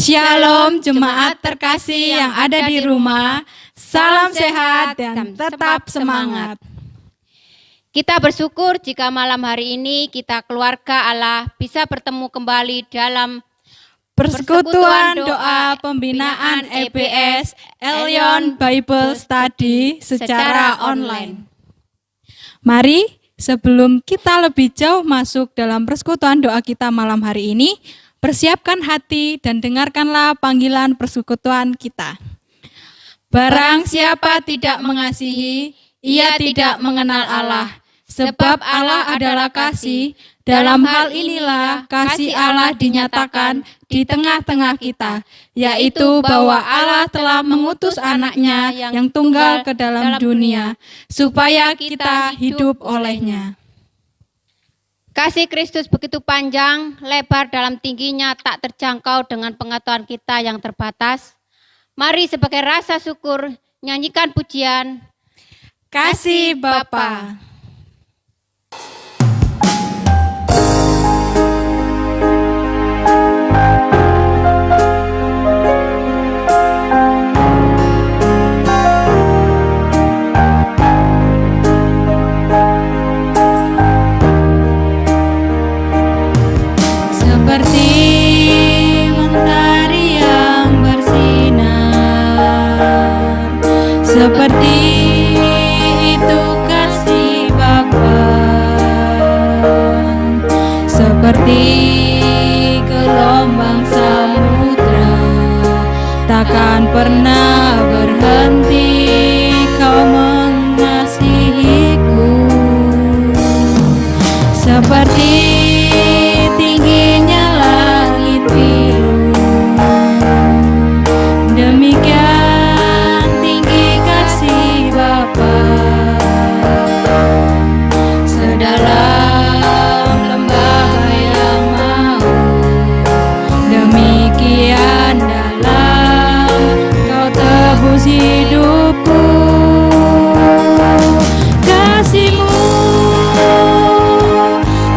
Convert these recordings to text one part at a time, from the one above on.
Shalom jemaat terkasih yang ada di rumah. Salam sehat dan tetap semangat. Kita bersyukur jika malam hari ini kita keluarga Allah bisa bertemu kembali dalam Persekutuan doa pembinaan EBS Elyon Bible Study secara online. Mari sebelum kita lebih jauh masuk dalam persekutuan doa kita malam hari ini, persiapkan hati dan dengarkanlah panggilan persekutuan kita. Barang siapa tidak mengasihi, ia tidak mengenal Allah. Sebab Allah adalah kasih, dalam hal inilah kasih Allah dinyatakan di tengah-tengah kita, yaitu bahwa Allah telah mengutus anaknya yang tunggal ke dalam dunia, supaya kita hidup olehnya. kasih Kristus begitu panjang, lebar dalam tingginya tak terjangkau dengan pengetahuan kita yang terbatas. Mari sebagai rasa syukur nyanyikan pujian Kasih Bapa. Seperti mentari yang bersinar, seperti itu kasih Bapa, seperti gelombang samudra, takkan pernah berhenti kau mengasihiku, seperti tingginya langit biru, demikian tinggi kasih Bapa. Sedalam lembah yang mau, demikian dalam kau tebus hidupku. Kasih-Mu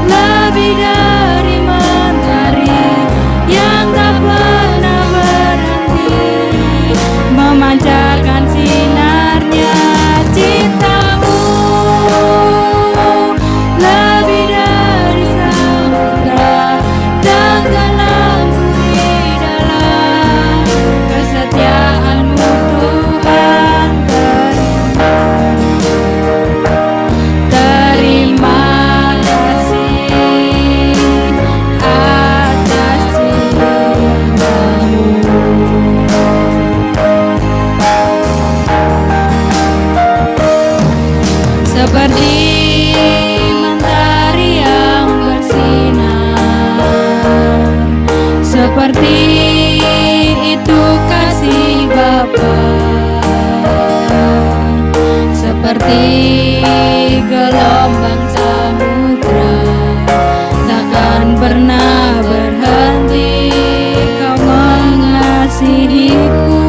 lebih dari mentari yang tak pernah berhenti, memancarkan sinarnya. Cinta-Mu lebih dari samudra, tenggelamku di dalam kesetiaan-Mu Tuhan. Terima kasih atas cinta-Mu. Seperti mentari yang bersinar, seperti itu kasih Bapa, seperti gelombang samudra, takkan pernah berhenti kau mengasihiku,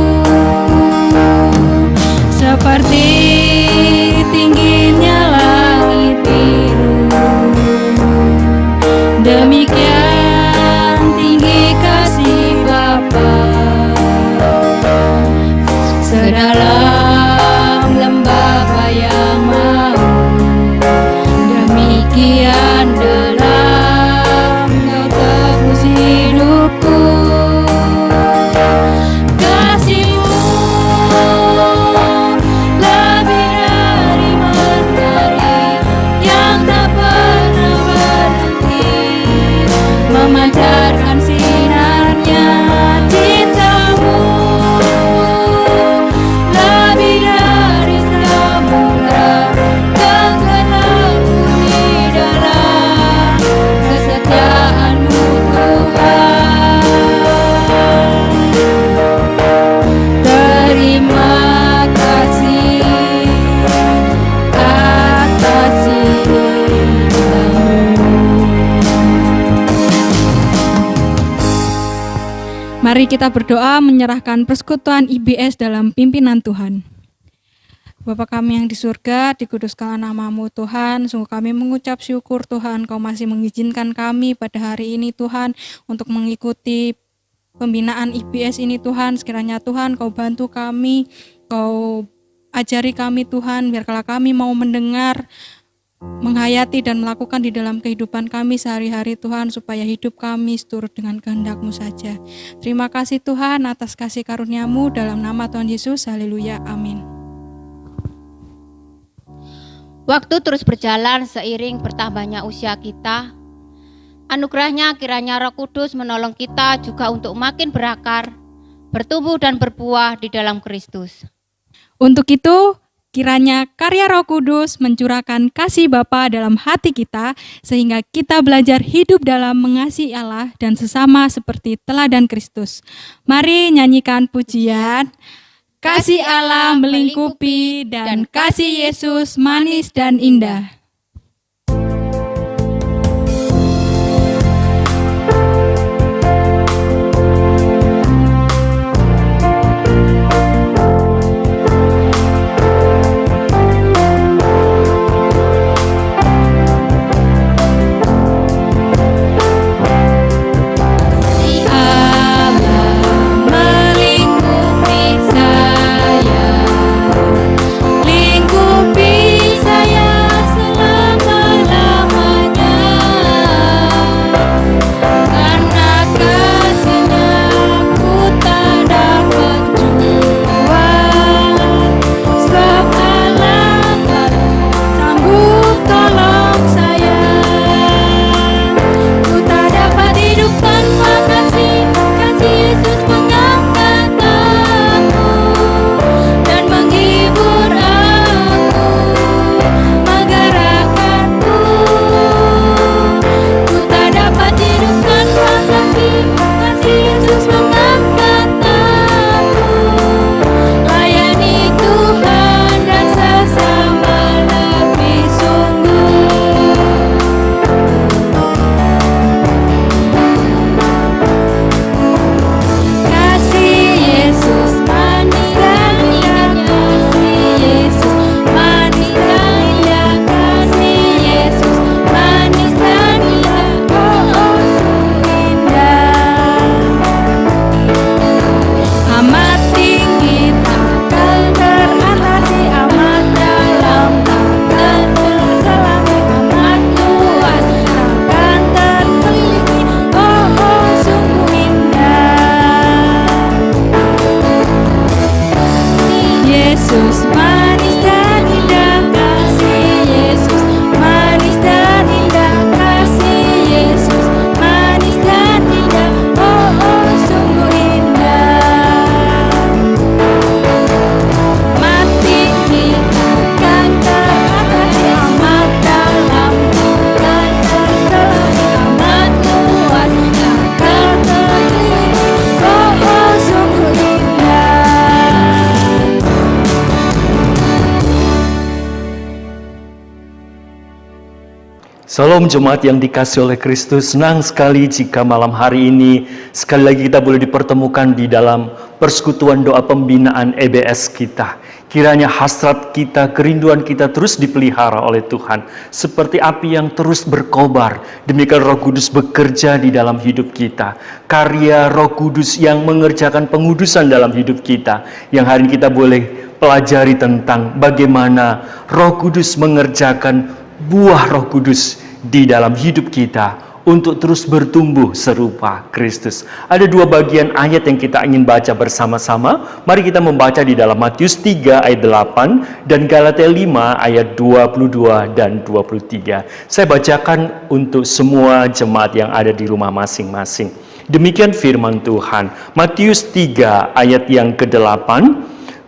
seperti tingginya langit biru, demikian tinggi kasih Bapa. Sedalam lembah yang mau, demikian dalam kau tebus hidupku. Kasih-Mu lebih dari mentari yang tak pernah berhenti, memancarkan sinarnya. Cinta-Mu lebih dari samudra, tenggelamku di dalam kesetiaan-Mu Tuhan. Terima kasih atas cinta-Mu. Mari kita berdoa menyerahkan persekutuan IBS dalam pimpinan Tuhan. Bapa kami yang di surga, dikuduskanlah nama-Mu Tuhan. Sungguh kami mengucap syukur Tuhan, Kau masih mengizinkan kami pada hari ini Tuhan untuk mengikuti pembinaan IBS ini Tuhan. Sekiranya Tuhan Kau bantu kami, Kau ajari kami Tuhan, biarlah kami mau mendengar, menghayati dan melakukan di dalam kehidupan kami sehari-hari Tuhan, supaya hidup kami seturut dengan kehendak-Mu saja. Terima kasih Tuhan atas kasih karunia-Mu, dalam nama Tuhan Yesus, haleluya, amin. Waktu terus berjalan seiring bertambahnya usia kita. Anugerahnya kiranya Roh Kudus menolong kita juga untuk makin berakar, bertumbuh dan berbuah di dalam Kristus. Untuk itu, kiranya karya Roh Kudus mencurahkan kasih Bapa dalam hati kita, sehingga kita belajar hidup dalam mengasihi Allah dan sesama seperti teladan Kristus. Mari nyanyikan pujian. Kasih Allah melingkupi dan kasih Yesus manis dan indah. Salam jemaat yang dikasihi oleh Kristus, senang sekali jika malam hari ini sekali lagi kita boleh dipertemukan di dalam persekutuan doa pembinaan EBS kita. Kiranya hasrat kita, kerinduan kita terus dipelihara oleh Tuhan, seperti api yang terus berkobar. Demikian Roh Kudus bekerja di dalam hidup kita. Karya Roh Kudus yang mengerjakan pengudusan dalam hidup kita, yang hari ini kita boleh pelajari tentang bagaimana Roh Kudus mengerjakan buah Roh Kudus di dalam hidup kita untuk terus bertumbuh serupa Kristus. Ada dua bagian ayat yang kita ingin baca bersama-sama. Mari kita membaca di dalam Matius 3 ayat 8 dan Galatia 5 ayat 22 dan 23. Saya bacakan untuk semua jemaat yang ada di rumah masing-masing. Demikian firman Tuhan. Matius 3 ayat yang ke-8.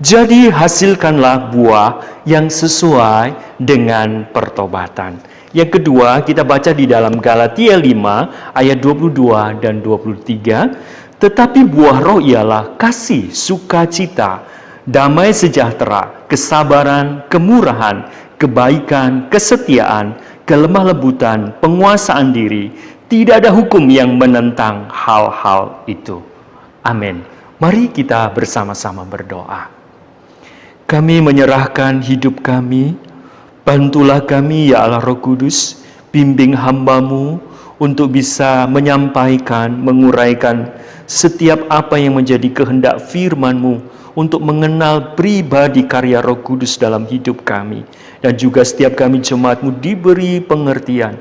Jadi hasilkanlah buah yang sesuai dengan pertobatan. Yang kedua, kita baca di dalam Galatia 5 ayat 22 dan 23. Tetapi buah roh ialah kasih, sukacita, damai sejahtera, kesabaran, kemurahan, kebaikan, kesetiaan, kelemah lembutan, penguasaan diri. Tidak ada hukum yang menentang hal-hal itu. Amin. Mari kita bersama-sama berdoa. Kami menyerahkan hidup kami. Bantulah kami ya Allah Roh Kudus, bimbing hamba-Mu untuk bisa menyampaikan, menguraikan setiap apa yang menjadi kehendak firman-Mu untuk mengenal pribadi karya Roh Kudus dalam hidup kami. Dan juga setiap kami jemaat-Mu diberi pengertian,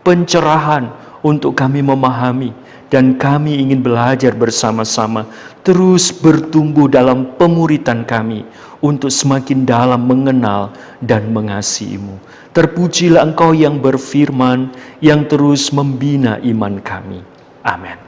pencerahan untuk kami memahami. Dan kami ingin belajar bersama-sama, terus bertumbuh dalam pemuritan kami untuk semakin dalam mengenal dan mengasihi-Mu. Terpujilah Engkau yang berfirman, yang terus membina iman kami. Amin.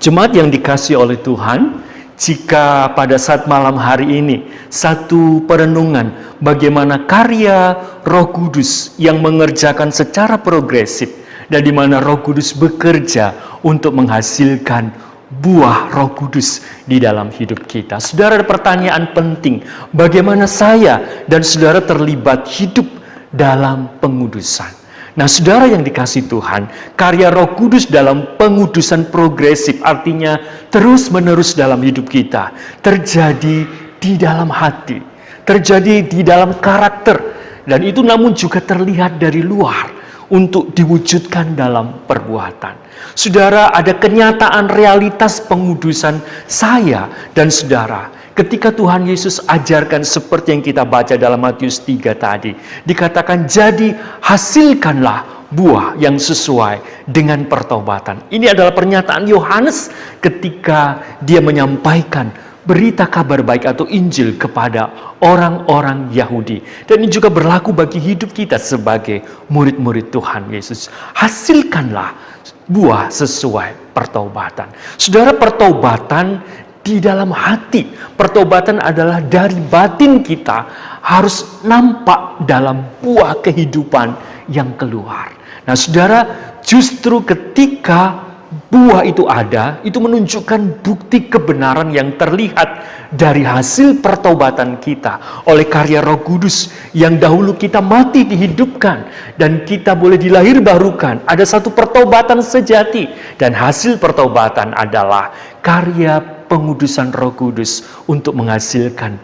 Jemaat yang dikasihi oleh Tuhan, jika pada saat malam hari ini satu perenungan bagaimana karya Roh Kudus yang mengerjakan secara progresif, dan di mana Roh Kudus bekerja untuk menghasilkan buah Roh Kudus di dalam hidup kita. Saudara, ada pertanyaan penting, bagaimana saya dan saudara terlibat hidup dalam pengudusan? Nah, saudara yang dikasihi Tuhan, karya Roh Kudus dalam pengudusan progresif, artinya terus-menerus dalam hidup kita, terjadi di dalam hati, terjadi di dalam karakter, dan itu namun juga terlihat dari luar untuk diwujudkan dalam perbuatan. Saudara, ada kenyataan realitas pengudusan saya dan saudara. Ketika Tuhan Yesus ajarkan seperti yang kita baca dalam Matius 3 tadi, dikatakan, jadi hasilkanlah buah yang sesuai dengan pertobatan. Ini adalah pernyataan Yohanes ketika dia menyampaikan berita kabar baik atau Injil kepada orang-orang Yahudi. Dan ini juga berlaku bagi hidup kita sebagai murid-murid Tuhan Yesus. Hasilkanlah buah sesuai pertobatan. Saudara, pertobatan di dalam hati. Pertobatan adalah dari batin kita harus nampak dalam buah kehidupan yang keluar. Nah, saudara, justru ketika buah itu ada, itu menunjukkan bukti kebenaran yang terlihat dari hasil pertobatan kita oleh karya Roh Kudus yang dahulu kita mati dihidupkan dan kita boleh dilahirbarukan. Ada satu pertobatan sejati dan hasil pertobatan adalah karya pengudusan Roh Kudus untuk menghasilkan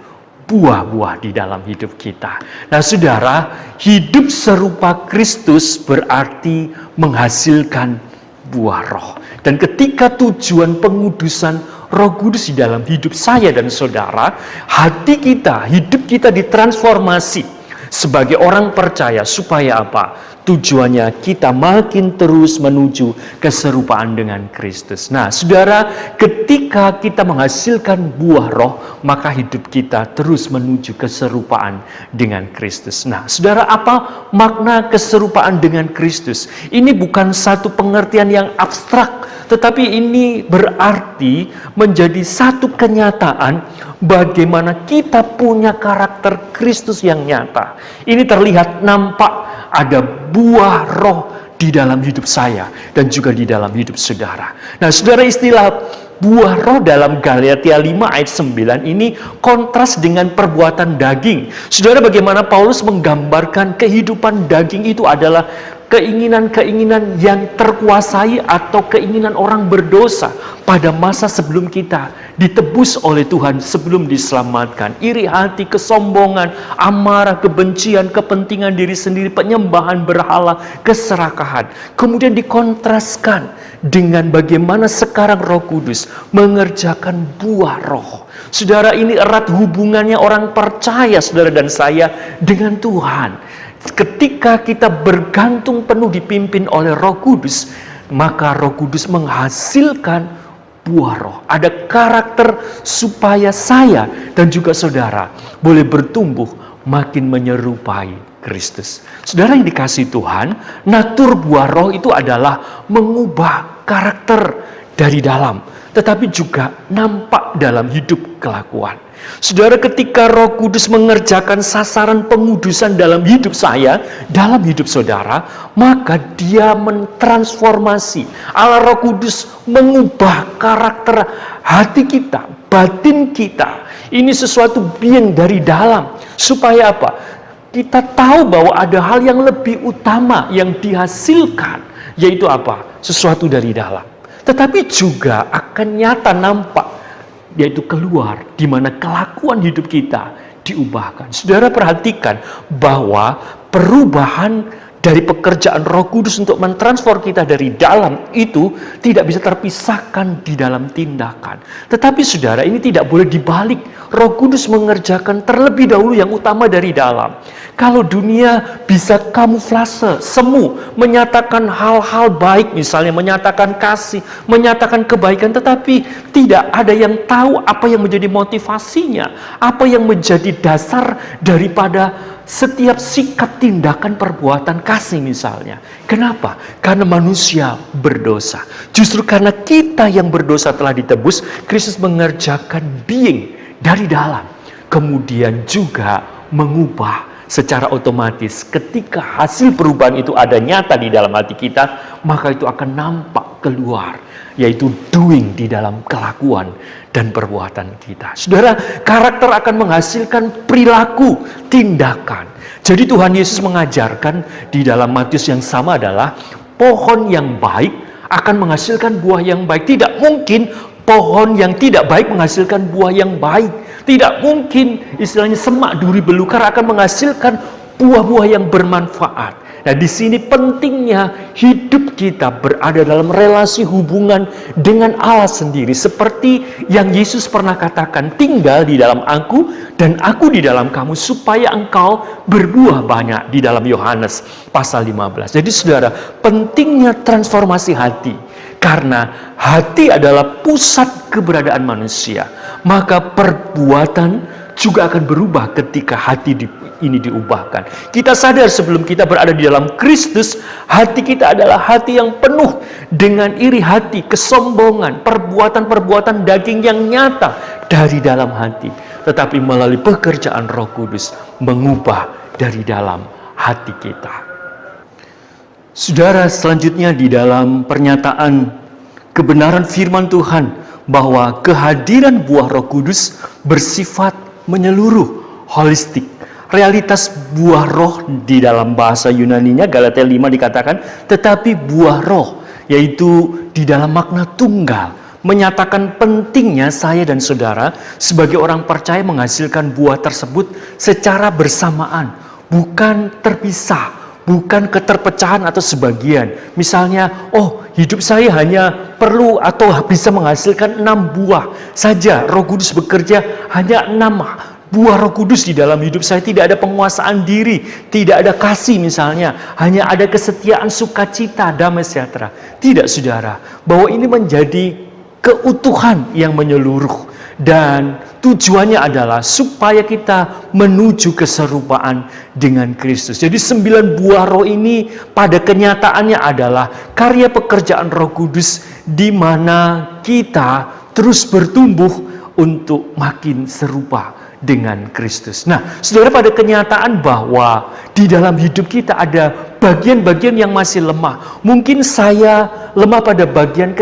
buah-buah di dalam hidup kita. Nah, saudara, hidup serupa Kristus berarti menghasilkan buah roh. Dan ketika tujuan pengudusan Roh Kudus di dalam hidup saya dan saudara, hati kita, hidup kita ditransformasi sebagai orang percaya. Supaya apa? Tujuannya kita makin terus menuju keserupaan dengan Kristus. Nah, saudara, ketika kita menghasilkan buah roh, maka hidup kita terus menuju keserupaan dengan Kristus. Nah, saudara, apa makna keserupaan dengan Kristus? Ini bukan satu pengertian yang abstrak, tetapi ini berarti menjadi satu kenyataan bagaimana kita punya karakter Kristus yang nyata. Ini terlihat nampak ada buah roh di dalam hidup saya dan juga di dalam hidup saudara. Nah, saudara, istilah buah roh dalam Galatia 5 ayat 9 ini kontras dengan perbuatan daging. Saudara, bagaimana Paulus menggambarkan kehidupan daging itu adalah keinginan-keinginan yang terkuasai atau keinginan orang berdosa pada masa sebelum kita ditebus oleh Tuhan, sebelum diselamatkan. Iri hati, kesombongan, amarah, kebencian, kepentingan diri sendiri, penyembahan berhala, keserakahan. Kemudian dikontraskan dengan bagaimana sekarang Roh Kudus mengerjakan buah roh. Saudara, ini erat hubungannya orang percaya, saudara dan saya, dengan Tuhan. Ketika kita bergantung penuh dipimpin oleh Roh Kudus, maka Roh Kudus menghasilkan buah roh. Ada karakter supaya saya dan juga saudara boleh bertumbuh makin menyerupai Kristus. Saudara yang dikasihi Tuhan, natur buah roh itu adalah mengubah karakter dari dalam, tetapi juga nampak dalam hidup kelakuan. Saudara, ketika Roh Kudus mengerjakan sasaran pengudusan dalam hidup saya, dalam hidup saudara, maka dia mentransformasi. Allah Roh Kudus mengubah karakter hati kita, batin kita. Ini sesuatu yang dari dalam. Supaya apa? Kita tahu bahwa ada hal yang lebih utama yang dihasilkan, yaitu apa? Sesuatu dari dalam. Tetapi juga akan nyata nampak, yaitu keluar, di mana kelakuan hidup kita diubahkan. Saudara, perhatikan bahwa perubahan dari pekerjaan Roh Kudus untuk mentransform kita dari dalam itu tidak bisa terpisahkan di dalam tindakan. Tetapi saudara, ini tidak boleh dibalik. Roh Kudus mengerjakan terlebih dahulu yang utama dari dalam. Kalau dunia bisa kamuflase, semu, menyatakan hal-hal baik, misalnya menyatakan kasih, menyatakan kebaikan, tetapi tidak ada yang tahu apa yang menjadi motivasinya, apa yang menjadi dasar daripada setiap sikap, tindakan, perbuatan kasih misalnya. Kenapa? Karena manusia berdosa. Justru karena kita yang berdosa telah ditebus, Kristus mengerjakan being dari dalam. Kemudian juga mengubah secara otomatis. Ketika hasil perubahan itu ada nyata di dalam hati kita, maka itu akan nampak keluar, yaitu doing di dalam kelakuan dan perbuatan kita. Saudara, karakter akan menghasilkan perilaku, tindakan. Jadi Tuhan Yesus mengajarkan di dalam Matius yang sama adalah pohon yang baik akan menghasilkan buah yang baik. Tidak mungkin pohon yang tidak baik menghasilkan buah yang baik. Tidak mungkin istilahnya semak duri belukar akan menghasilkan buah-buah yang bermanfaat. Nah, di sini pentingnya hidup kita berada dalam relasi hubungan dengan Allah sendiri. Seperti yang Yesus pernah katakan, tinggal di dalam aku dan aku di dalam kamu supaya engkau berbuah banyak, di dalam Yohanes pasal 15. Jadi saudara, pentingnya transformasi hati. Karena hati adalah pusat keberadaan manusia, maka perbuatan juga akan berubah ketika hati ini diubahkan. Kita sadar sebelum kita berada di dalam Kristus, hati kita adalah hati yang penuh dengan iri hati, kesombongan, perbuatan-perbuatan daging yang nyata dari dalam hati. Tetapi melalui pekerjaan Roh Kudus mengubah dari dalam hati kita. Saudara, selanjutnya di dalam pernyataan kebenaran firman Tuhan bahwa kehadiran buah Roh Kudus bersifat menyeluruh, holistik. Realitas buah roh di dalam bahasa Yunaninya Galatia 5 dikatakan, tetapi buah roh, yaitu di dalam makna tunggal, menyatakan pentingnya saya dan saudara sebagai orang percaya menghasilkan buah tersebut secara bersamaan, bukan terpisah. Bukan keterpecahan atau sebagian. Misalnya, hidup saya hanya perlu atau bisa menghasilkan 6 buah saja. Roh Kudus bekerja hanya 6 buah Roh Kudus di dalam hidup saya. Tidak ada penguasaan diri, tidak ada kasih misalnya. Hanya ada kesetiaan, sukacita, damai sejahtera. Tidak, saudara. Bahwa ini menjadi keutuhan yang menyeluruh. Dan tujuannya adalah supaya kita menuju keserupaan dengan Kristus. Jadi 9 buah roh ini pada kenyataannya adalah karya pekerjaan Roh Kudus di mana kita terus bertumbuh untuk makin serupa dengan Kristus. Nah, saudara, pada kenyataan bahwa di dalam hidup kita ada bagian-bagian yang masih lemah. Mungkin saya lemah pada bagian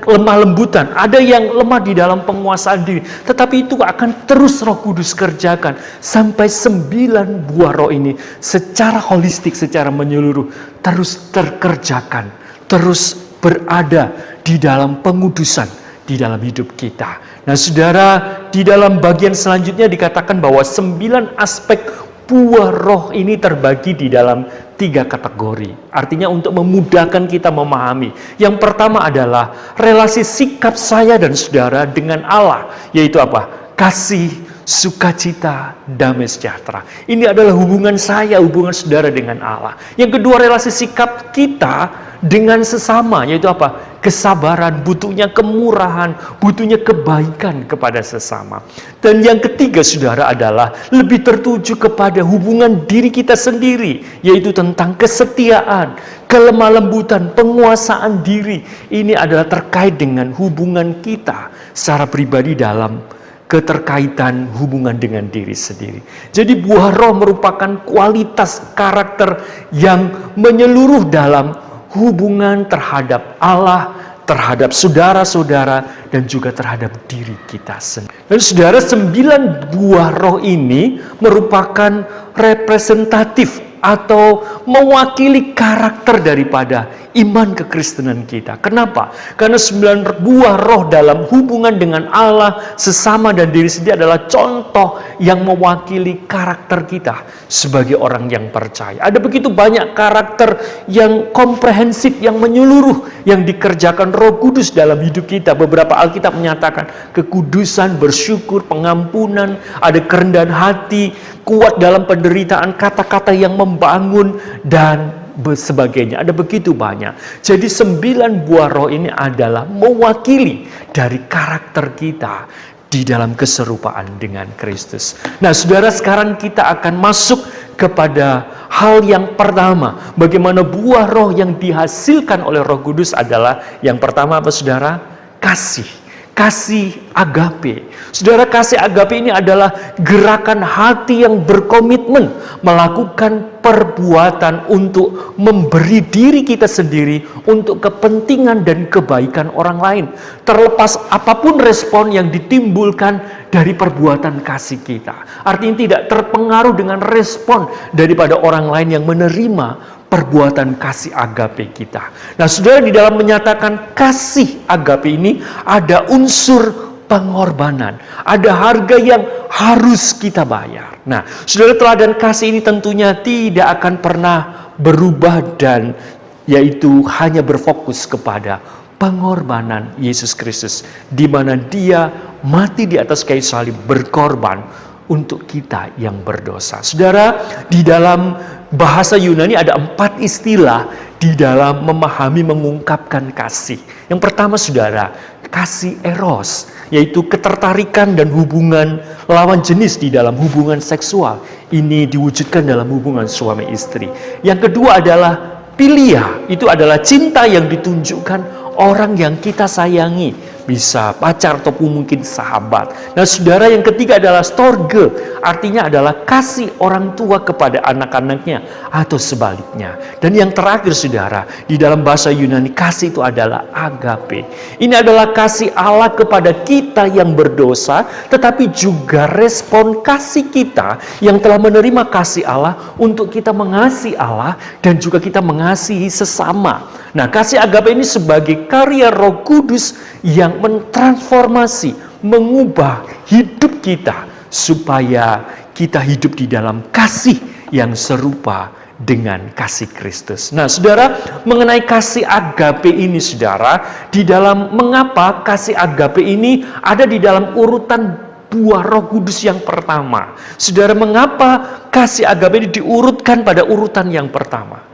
lemah lembutan, ada yang lemah di dalam penguasaan diri, tetapi itu akan terus Roh Kudus kerjakan sampai 9 buah roh ini secara holistik, secara menyeluruh terus terkerjakan, terus berada di dalam pengudusan di dalam hidup kita. Nah, saudara, di dalam bagian selanjutnya dikatakan bahwa 9 aspek buah roh ini terbagi di dalam 3 kategori. Artinya untuk memudahkan kita memahami. Yang pertama adalah relasi sikap saya dan saudara dengan Allah. Yaitu apa? Kasih, sukacita, damai sejahtera. Ini adalah hubungan saya, hubungan saudara dengan Allah. Yang kedua, relasi sikap kita dengan sesama. Yaitu apa? Kesabaran, butuhnya kemurahan, butuhnya kebaikan kepada sesama. Dan yang ketiga, saudara, adalah lebih tertuju kepada hubungan diri kita sendiri, yaitu tentang kesetiaan, kelemah lembutan, penguasaan diri. Ini adalah terkait dengan hubungan kita secara pribadi dalam keterkaitan hubungan dengan diri sendiri. Jadi buah roh merupakan kualitas karakter yang menyeluruh dalam hubungan terhadap Allah, terhadap saudara-saudara, dan juga terhadap diri kita sendiri. Dan saudara, 9 buah roh ini merupakan representatif atau mewakili karakter daripada iman kekristenan kita. Kenapa? Karena 9 buah roh dalam hubungan dengan Allah, sesama dan diri sendiri adalah contoh yang mewakili karakter kita sebagai orang yang percaya. Ada begitu banyak karakter yang komprehensif, yang menyeluruh, yang dikerjakan Roh Kudus dalam hidup kita. Beberapa Alkitab menyatakan kekudusan, bersyukur, pengampunan, ada kerendahan hati, kuat dalam penderitaan, kata-kata yang membangun, dan sebagainya. Ada begitu banyak. Jadi 9 buah roh ini adalah mewakili dari karakter kita di dalam keserupaan dengan Kristus. Nah, saudara, sekarang kita akan masuk kepada hal yang pertama. Bagaimana buah roh yang dihasilkan oleh Roh Kudus adalah yang pertama apa, saudara? Kasih. Kasih agape. Saudara, kasih agape ini adalah gerakan hati yang berkomitmen melakukan perbuatan untuk memberi diri kita sendiri untuk kepentingan dan kebaikan orang lain. Terlepas apapun respon yang ditimbulkan dari perbuatan kasih kita. Artinya tidak terpengaruh dengan respon daripada orang lain yang menerima perbuatan kasih agape kita. Nah, saudara, di dalam menyatakan kasih agape ini ada unsur pengorbanan. Ada harga yang harus kita bayar. Nah, saudara, teladan kasih ini tentunya tidak akan pernah berubah, dan yaitu hanya berfokus kepada pengorbanan Yesus Kristus, di mana Dia mati di atas kayu salib berkorban untuk kita yang berdosa. Saudara, di dalam bahasa Yunani ada 4 istilah di dalam memahami, mengungkapkan kasih. Yang pertama, saudara, kasih eros, yaitu ketertarikan dan hubungan lawan jenis di dalam hubungan seksual. Ini diwujudkan dalam hubungan suami istri. Yang kedua adalah philia, itu adalah cinta yang ditunjukkan orang yang kita sayangi, bisa pacar ataupun mungkin sahabat. Nah, saudara, yang ketiga adalah storge, artinya adalah kasih orang tua kepada anak-anaknya atau sebaliknya. Dan yang terakhir, saudara, di dalam bahasa Yunani kasih itu adalah agape. Ini adalah kasih Allah kepada kita yang berdosa, tetapi juga respon kasih kita yang telah menerima kasih Allah untuk kita mengasihi Allah dan juga kita mengasihi sesama. Nah, kasih agape ini sebagai karya Roh Kudus yang mentransformasi, mengubah hidup kita supaya kita hidup di dalam kasih yang serupa dengan kasih Kristus. Nah, saudara, mengenai kasih agape ini, saudara, di dalam mengapa kasih agape ini ada di dalam urutan buah Roh Kudus yang pertama. Saudara, mengapa kasih agape ini diurutkan pada urutan yang pertama?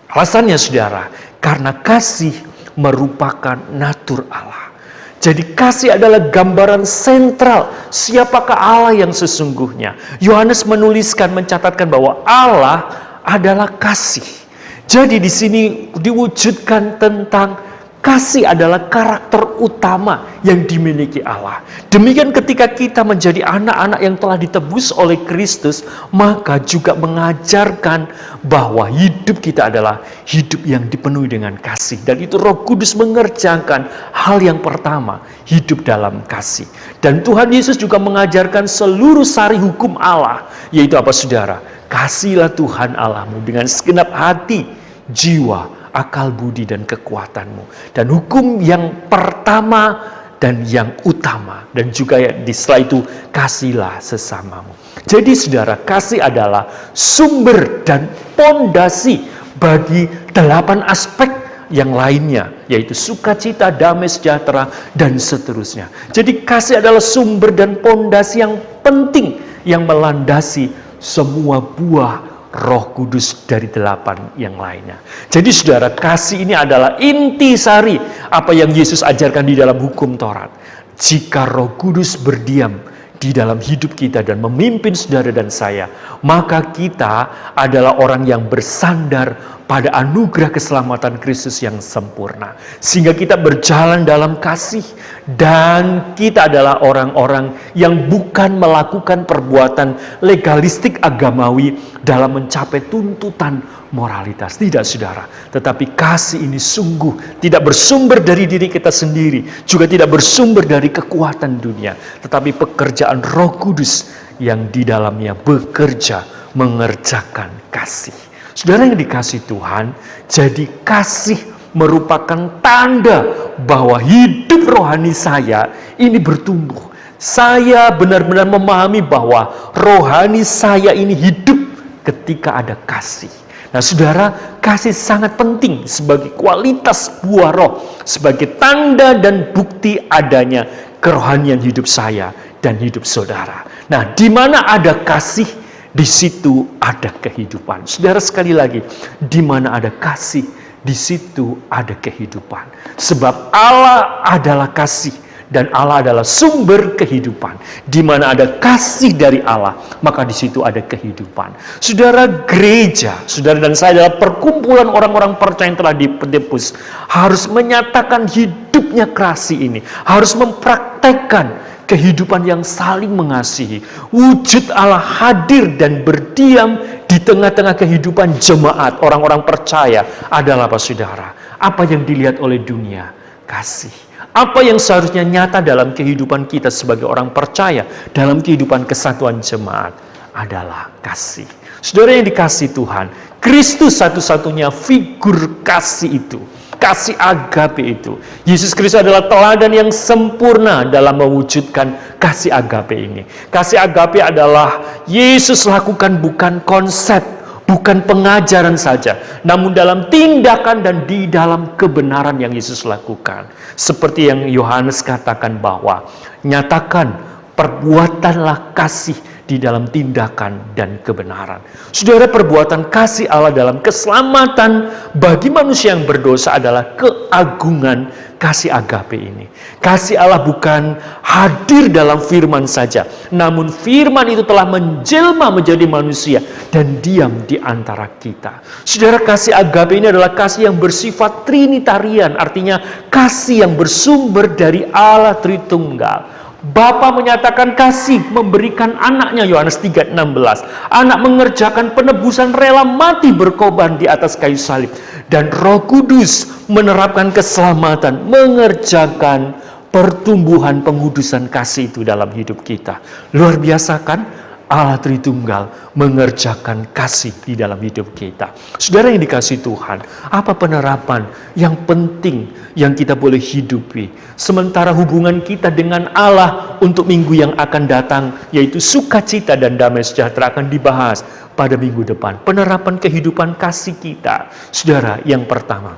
Alasannya, saudara, karena kasih merupakan natur Allah. Jadi kasih adalah gambaran sentral siapakah Allah yang sesungguhnya. Yohanes menuliskan, mencatatkan bahwa Allah adalah kasih. Jadi di sini diwujudkan tentang kasih adalah karakter utama yang dimiliki Allah. Demikian ketika kita menjadi anak-anak yang telah ditebus oleh Kristus, maka juga mengajarkan bahwa hidup kita adalah hidup yang dipenuhi dengan kasih. Dan itu Roh Kudus mengerjakan hal yang pertama, hidup dalam kasih. Dan Tuhan Yesus juga mengajarkan seluruh sari hukum Allah, yaitu apa, saudara? Kasihilah Tuhan Allahmu dengan segenap hati, jiwa, akal budi dan kekuatanmu. Dan hukum yang pertama dan yang utama, dan juga setelah itu kasihilah sesamamu. Jadi, saudara, kasih adalah sumber dan pondasi bagi 8 aspek yang lainnya, yaitu sukacita, damai sejahtera, dan seterusnya. Jadi kasih adalah sumber dan pondasi yang penting yang melandasi semua buah Roh Kudus dari 8 yang lainnya. Jadi, saudara, kasih ini adalah intisari apa yang Yesus ajarkan di dalam hukum Taurat. Jika Roh Kudus berdiam di dalam hidup kita dan memimpin saudara dan saya, maka kita adalah orang yang bersandar pada anugerah keselamatan Kristus yang sempurna. Sehingga kita berjalan dalam kasih, dan kita adalah orang-orang yang bukan melakukan perbuatan legalistik agamawi dalam mencapai tuntutan moralitas. Tidak, saudara. Tetapi kasih ini sungguh tidak bersumber dari diri kita sendiri, juga tidak bersumber dari kekuatan dunia, tetapi pekerjaan Roh Kudus yang di dalamnya bekerja mengerjakan kasih. Saudara yang dikasihi Tuhan, jadi kasih merupakan tanda bahwa hidup rohani saya ini bertumbuh. Saya benar-benar memahami bahwa rohani saya ini hidup ketika ada kasih. Nah saudara, kasih sangat penting sebagai kualitas buah roh, sebagai tanda dan bukti adanya kerohanian hidup saya dan hidup saudara. Nah, di mana ada kasih, di situ ada kehidupan. Saudara, sekali lagi, di mana ada kasih, di situ ada kehidupan. Sebab Allah adalah kasih. Dan Allah adalah sumber kehidupan. Di mana ada kasih dari Allah, maka di situ ada kehidupan. Saudara, gereja, saudara dan saya adalah perkumpulan orang-orang percaya yang telah ditebus, harus menyatakan hidupnya kasih ini, harus mempraktekkan kehidupan yang saling mengasihi. Wujud Allah hadir dan berdiam di tengah-tengah kehidupan jemaat orang-orang percaya adalah apa saudara? Apa yang dilihat oleh dunia? Kasih. Apa yang seharusnya nyata dalam kehidupan kita sebagai orang percaya, dalam kehidupan kesatuan jemaat adalah kasih. Saudara yang dikasihi Tuhan, Kristus satu-satunya figur kasih itu, kasih agape itu. Yesus Kristus adalah teladan yang sempurna dalam mewujudkan kasih agape ini. Kasih agape adalah Yesus lakukan bukan konsep, bukan pengajaran saja, namun dalam tindakan dan di dalam kebenaran yang Yesus lakukan. Seperti yang Yohanes katakan bahwa nyatakan perbuatanlah kasih di dalam tindakan dan kebenaran. Saudara, perbuatan kasih Allah dalam keselamatan bagi manusia yang berdosa adalah keagungan kasih agape ini. Kasih Allah bukan hadir dalam firman saja, namun firman itu telah menjelma menjadi manusia dan diam di antara kita. Saudara, kasih agape ini adalah kasih yang bersifat trinitarian, artinya kasih yang bersumber dari Allah Tritunggal. Bapa menyatakan kasih, memberikan anaknya, Yohanes 3:16. Anak mengerjakan penebusan, rela mati berkorban di atas kayu salib. Dan Roh Kudus menerapkan keselamatan, mengerjakan pertumbuhan pengudusan kasih itu dalam hidup kita. Luar biasa kan? Allah Tritunggal mengerjakan kasih di dalam hidup kita. Saudara yang dikasihi Tuhan, apa penerapan yang penting yang kita boleh hidupi sementara hubungan kita dengan Allah untuk minggu yang akan datang, yaitu sukacita dan damai sejahtera, akan dibahas pada minggu depan. Penerapan kehidupan kasih kita. Saudara, yang pertama,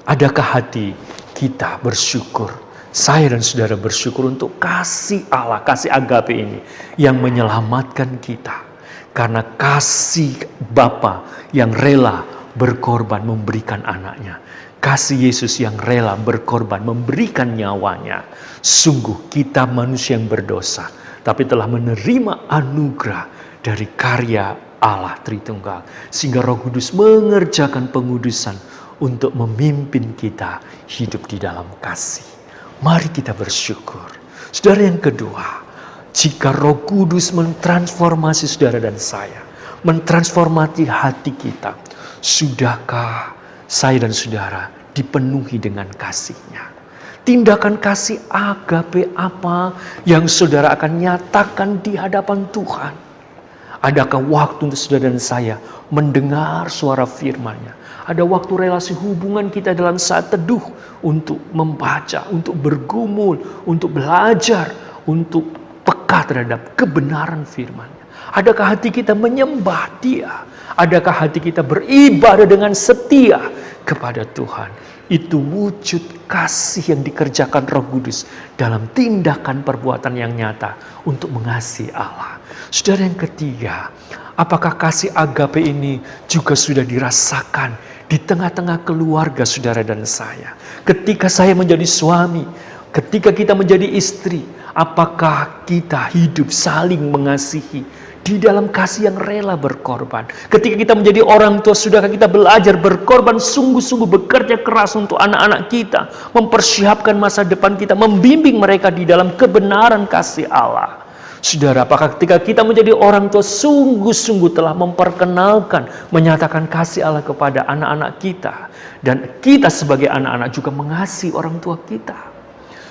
adakah hati kita bersyukur? Saya dan saudara bersyukur untuk kasih Allah, kasih agape ini yang menyelamatkan kita. Karena kasih Bapa yang rela berkorban memberikan anaknya. Kasih Yesus yang rela berkorban memberikan nyawanya. Sungguh kita manusia yang berdosa, tapi telah menerima anugerah dari karya Allah Tritunggal. Sehingga Roh Kudus mengerjakan pengudusan untuk memimpin kita hidup di dalam kasih. Mari kita bersyukur. Saudara, yang kedua, jika Roh Kudus mentransformasi saudara dan saya, mentransformasi hati kita, sudahkah saya dan saudara dipenuhi dengan kasih-Nya? Tindakan kasih agape apa yang saudara akan nyatakan di hadapan Tuhan? Adakah waktu untuk saudara dan saya mendengar suara firman-Nya? Ada waktu relasi hubungan kita dalam saat teduh untuk membaca, untuk bergumul, untuk belajar, untuk peka terhadap kebenaran firman-Nya. Adakah hati kita menyembah Dia? Adakah hati kita beribadah dengan setia kepada Tuhan? Itu wujud kasih yang dikerjakan Roh Kudus dalam tindakan perbuatan yang nyata untuk mengasihi Allah. Saudara, yang ketiga, apakah kasih agape ini juga sudah dirasakan di tengah-tengah keluarga saudara dan saya? Ketika saya menjadi suami, ketika kita menjadi istri, apakah kita hidup saling mengasihi di dalam kasih yang rela berkorban? Ketika kita menjadi orang tua, sudahkah kita belajar berkorban, sungguh-sungguh bekerja keras untuk anak-anak kita, mempersiapkan masa depan kita, membimbing mereka di dalam kebenaran kasih Allah? Saudara, apakah ketika kita menjadi orang tua sungguh-sungguh telah memperkenalkan, menyatakan kasih Allah kepada anak-anak kita, dan kita sebagai anak-anak juga mengasihi orang tua kita?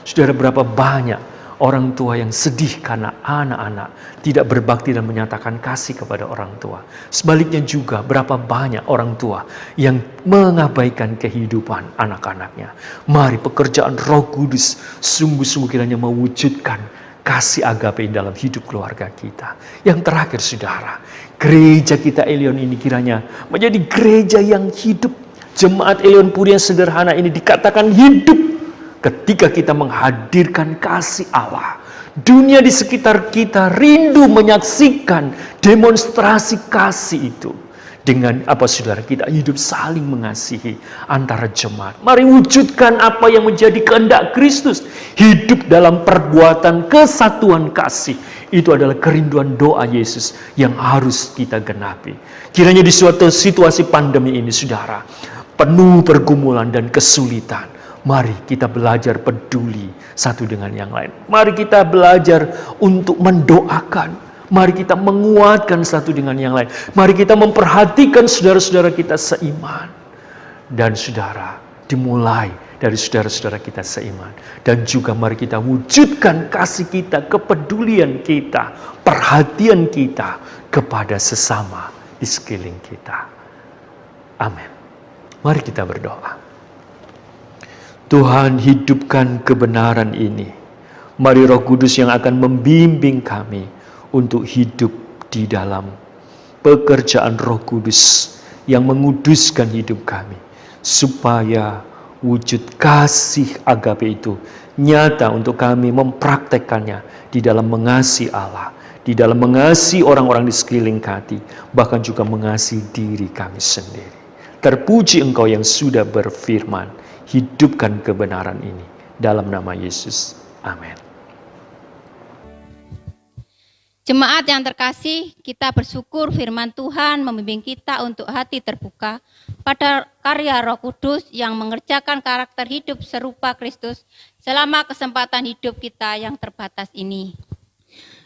Saudara, berapa banyak Orang tua yang sedih karena anak-anak tidak berbakti dan menyatakan kasih kepada orang tua. Sebaliknya juga berapa banyak orang tua yang mengabaikan kehidupan anak-anaknya. Mari pekerjaan Roh Kudus sungguh-sungguh kiranya mewujudkan kasih agape dalam hidup keluarga kita. Yang terakhir saudara, gereja kita Elion ini kiranya menjadi gereja yang hidup. Jemaat Elion Puri yang sederhana ini dikatakan hidup ketika kita menghadirkan kasih Allah. Dunia di sekitar kita rindu menyaksikan demonstrasi kasih itu. Dengan apa saudara, kita hidup saling mengasihi antara jemaat. Mari wujudkan apa yang menjadi kehendak Kristus. Hidup dalam perbuatan kesatuan kasih. Itu adalah kerinduan doa Yesus yang harus kita genapi. Kiranya di suatu situasi pandemi ini saudara, penuh pergumulan dan kesulitan, mari kita belajar peduli satu dengan yang lain. Mari kita belajar untuk mendoakan. Mari kita menguatkan satu dengan yang lain. Mari kita memperhatikan saudara-saudara kita seiman. Dan saudara, dimulai dari saudara-saudara kita seiman. Dan juga mari kita wujudkan kasih kita, kepedulian kita, perhatian kita kepada sesama di sekeliling kita. Amin. Mari kita berdoa. Tuhan, hidupkan kebenaran ini. Mari Roh Kudus yang akan membimbing kami untuk hidup di dalam pekerjaan Roh Kudus yang menguduskan hidup kami, supaya wujud kasih agape itu nyata untuk kami mempraktekkannya di dalam mengasihi Allah, di dalam mengasihi orang-orang di sekeliling kami, bahkan juga mengasihi diri kami sendiri. Terpuji Engkau yang sudah berfirman, hidupkan kebenaran ini dalam nama Yesus. Amin. Jemaat yang terkasih, kita bersyukur firman Tuhan membimbing kita untuk hati terbuka pada karya Roh Kudus yang mengerjakan karakter hidup serupa Kristus selama kesempatan hidup kita yang terbatas ini.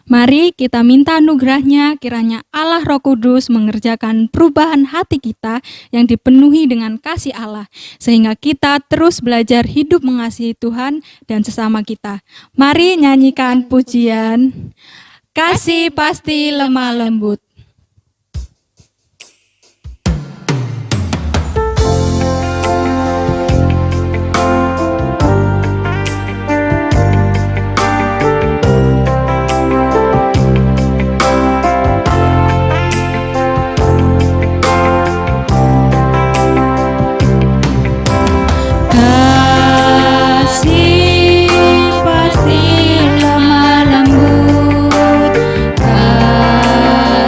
Mari kita minta anugerahnya, kiranya Allah Roh Kudus mengerjakan perubahan hati kita yang dipenuhi dengan kasih Allah, sehingga kita terus belajar hidup mengasihi Tuhan dan sesama kita. Mari nyanyikan pujian, kasih pasti lemah lembut.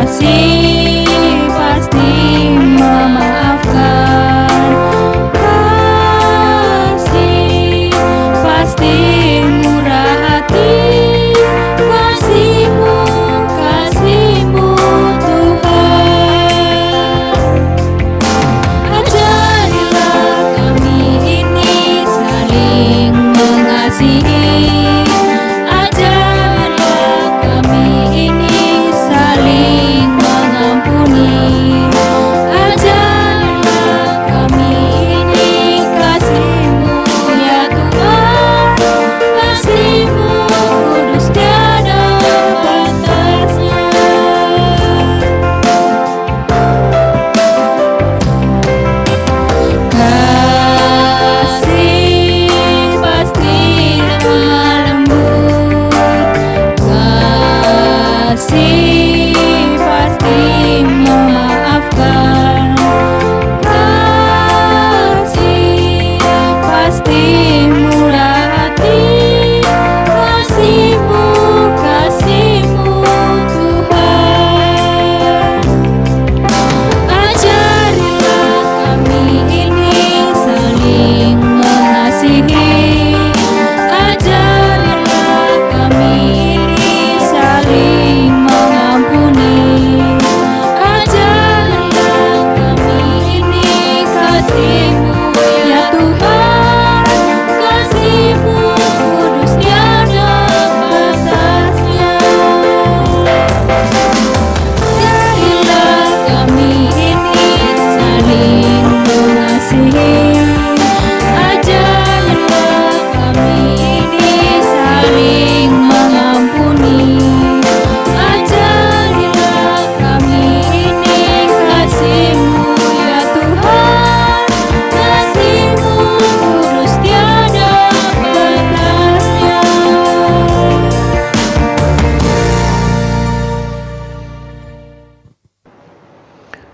Kasih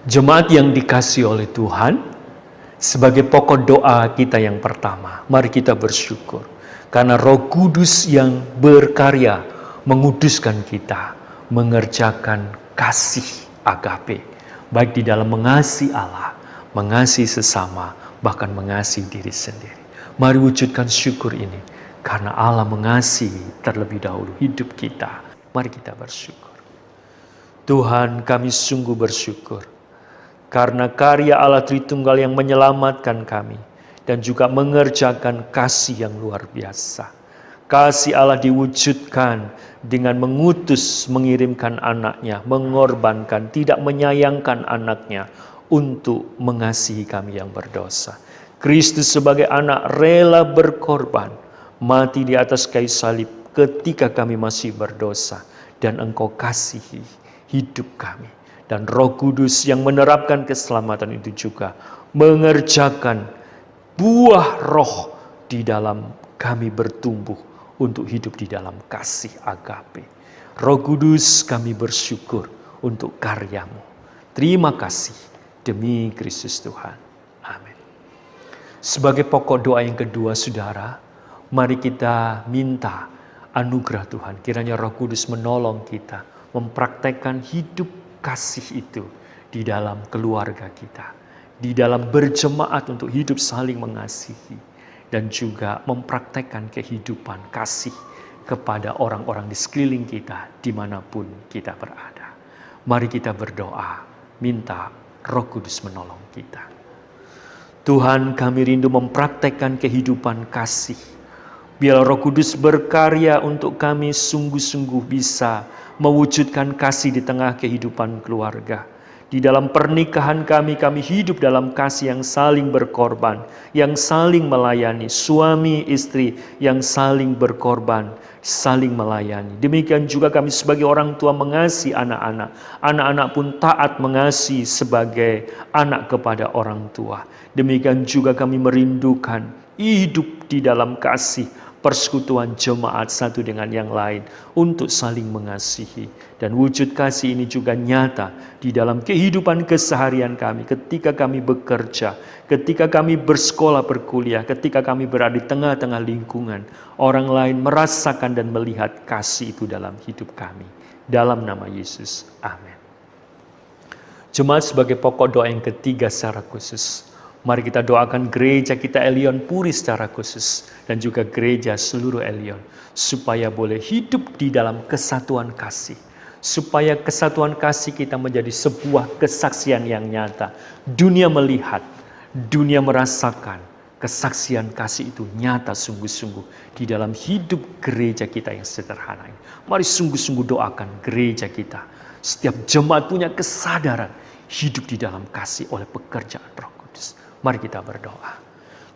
Jemaat yang dikasihi oleh Tuhan, sebagai pokok doa kita yang pertama, mari kita bersyukur. Karena Roh Kudus yang berkarya menguduskan kita, mengerjakan kasih agape, baik di dalam mengasihi Allah, mengasihi sesama, bahkan mengasihi diri sendiri. Mari wujudkan syukur ini, karena Allah mengasihi terlebih dahulu hidup kita. Mari kita bersyukur. Tuhan, kami sungguh bersyukur, karena karya Allah Tritunggal yang menyelamatkan kami, dan juga mengerjakan kasih yang luar biasa. Kasih Allah diwujudkan dengan mengutus, mengirimkan anaknya, mengorbankan, tidak menyayangkan anaknya untuk mengasihi kami yang berdosa. Kristus sebagai anak rela berkorban, mati di atas kayu salib ketika kami masih berdosa. Dan Engkau kasihi hidup kami. Dan Roh Kudus yang menerapkan keselamatan itu juga mengerjakan buah roh di dalam kami bertumbuh untuk hidup di dalam kasih agape. Roh Kudus, kami bersyukur untuk karya-Mu. Terima kasih demi Kristus Tuhan. Amin. Sebagai pokok doa yang kedua, saudara, mari kita minta anugerah Tuhan. Kiranya Roh Kudus menolong kita mempraktekkan hidup kasih itu di dalam keluarga kita, di dalam berjemaat untuk hidup saling mengasihi, dan juga mempraktekkan kehidupan kasih kepada orang-orang di sekeliling kita dimanapun kita berada. Mari kita berdoa, minta Roh Kudus menolong kita. Tuhan, kami rindu mempraktekkan kehidupan kasih. Biar Roh Kudus berkarya untuk kami sungguh-sungguh bisa mewujudkan kasih di tengah kehidupan keluarga. Di dalam pernikahan kami hidup dalam kasih yang saling berkorban, yang saling melayani, suami istri yang saling berkorban, saling melayani. Demikian juga kami sebagai orang tua mengasihi anak-anak. Anak-anak pun taat mengasihi sebagai anak kepada orang tua. Demikian juga kami merindukan hidup di dalam kasih, persekutuan jemaat satu dengan yang lain untuk saling mengasihi. Dan wujud kasih ini juga nyata di dalam kehidupan keseharian kami ketika kami bekerja, ketika kami bersekolah berkuliah, ketika kami berada di tengah-tengah lingkungan. Orang lain merasakan dan melihat kasih itu dalam hidup kami. Dalam nama Yesus, amin. Jemaat, sebagai pokok doa yang ketiga secara khusus, mari kita doakan gereja kita Elion Puri secara khusus, dan juga gereja seluruh Elion, supaya boleh hidup di dalam kesatuan kasih. Supaya kesatuan kasih kita menjadi sebuah kesaksian yang nyata. Dunia melihat, dunia merasakan kesaksian kasih itu nyata sungguh-sungguh di dalam hidup gereja kita yang sederhana ini. Mari sungguh-sungguh doakan gereja kita. Setiap jemaat punya kesadaran hidup di dalam kasih oleh pekerjaan Roh Kudus. Mari kita berdoa.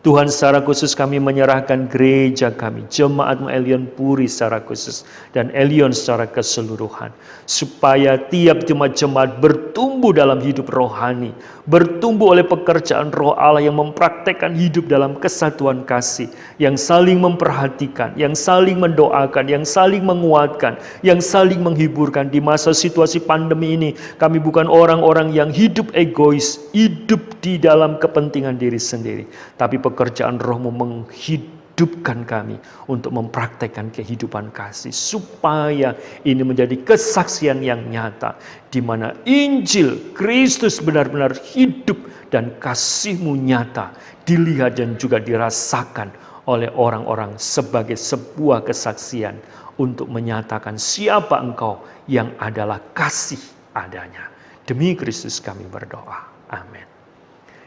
Tuhan, secara khusus kami menyerahkan gereja kami, jemaat-Mu Elion Puri secara khusus, dan Elion secara keseluruhan. Supaya tiap jemaat-jemaat bertumbuh dalam hidup rohani, bertumbuh oleh pekerjaan Roh Allah yang mempraktekkan hidup dalam kesatuan kasih, yang saling memperhatikan, yang saling mendoakan, yang saling menguatkan, yang saling menghiburkan. Di masa situasi pandemi ini, kami bukan orang-orang yang hidup egois, hidup di dalam kepentingan diri sendiri, tapi pekerjaan Roh-Mu menghidupkan kami untuk mempraktekkan kehidupan kasih, supaya ini menjadi kesaksian yang nyata, di mana Injil Kristus benar-benar hidup dan kasih-Mu nyata dilihat dan juga dirasakan oleh orang-orang sebagai sebuah kesaksian untuk menyatakan siapa Engkau yang adalah kasih adanya. Demi Kristus kami berdoa. Amin.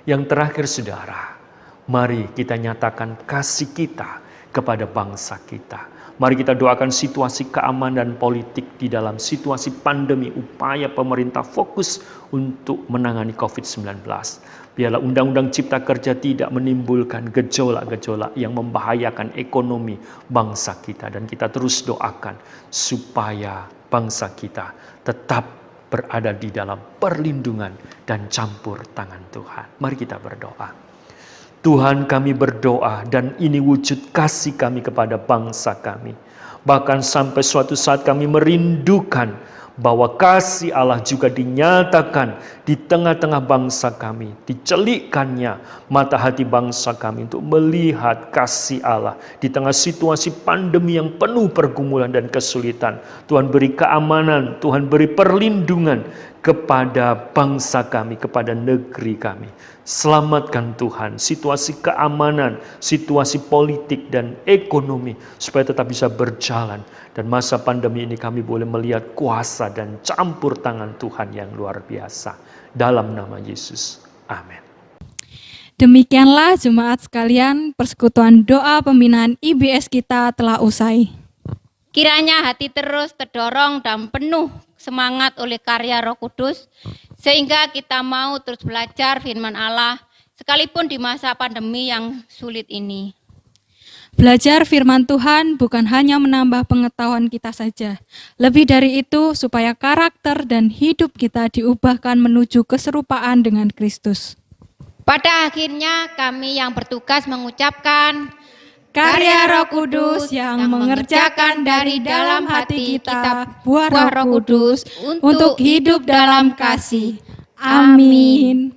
Yang terakhir, saudara, mari kita nyatakan kasih kita kepada bangsa kita. Mari kita doakan situasi keamanan politik di dalam situasi pandemi, upaya pemerintah fokus untuk menangani COVID-19. Biarlah Undang-Undang Cipta Kerja tidak menimbulkan gejolak-gejolak yang membahayakan ekonomi bangsa kita. Dan kita terus doakan supaya bangsa kita tetap berada di dalam perlindungan dan campur tangan Tuhan. Mari kita berdoa. Tuhan, kami berdoa dan ini wujud kasih kami kepada bangsa kami. Bahkan sampai suatu saat kami merindukan bahwa kasih Allah juga dinyatakan di tengah-tengah bangsa kami. Dicelikkannya mata hati bangsa kami untuk melihat kasih Allah di tengah situasi pandemi yang penuh pergumulan dan kesulitan. Tuhan beri keamanan, Tuhan beri perlindungan kepada bangsa kami, kepada negeri kami. Selamatkan Tuhan situasi keamanan, situasi politik dan ekonomi supaya tetap bisa berjalan. Dan masa pandemi ini kami boleh melihat kuasa dan campur tangan Tuhan yang luar biasa. Dalam nama Yesus. Amin. Demikianlah jemaat sekalian, persekutuan doa pembinaan IBS kita telah usai. Kiranya hati terus terdorong dan penuh semangat oleh karya Roh Kudus, sehingga kita mau terus belajar firman Allah, sekalipun di masa pandemi yang sulit ini. Belajar firman Tuhan bukan hanya menambah pengetahuan kita saja. Lebih dari itu, supaya karakter dan hidup kita diubahkan menuju keserupaan dengan Kristus. Pada akhirnya kami yang bertugas mengucapkan, Karya Roh Kudus yang mengerjakan dari dalam hati kita buah Roh Kudus untuk hidup dalam kasih. Amin.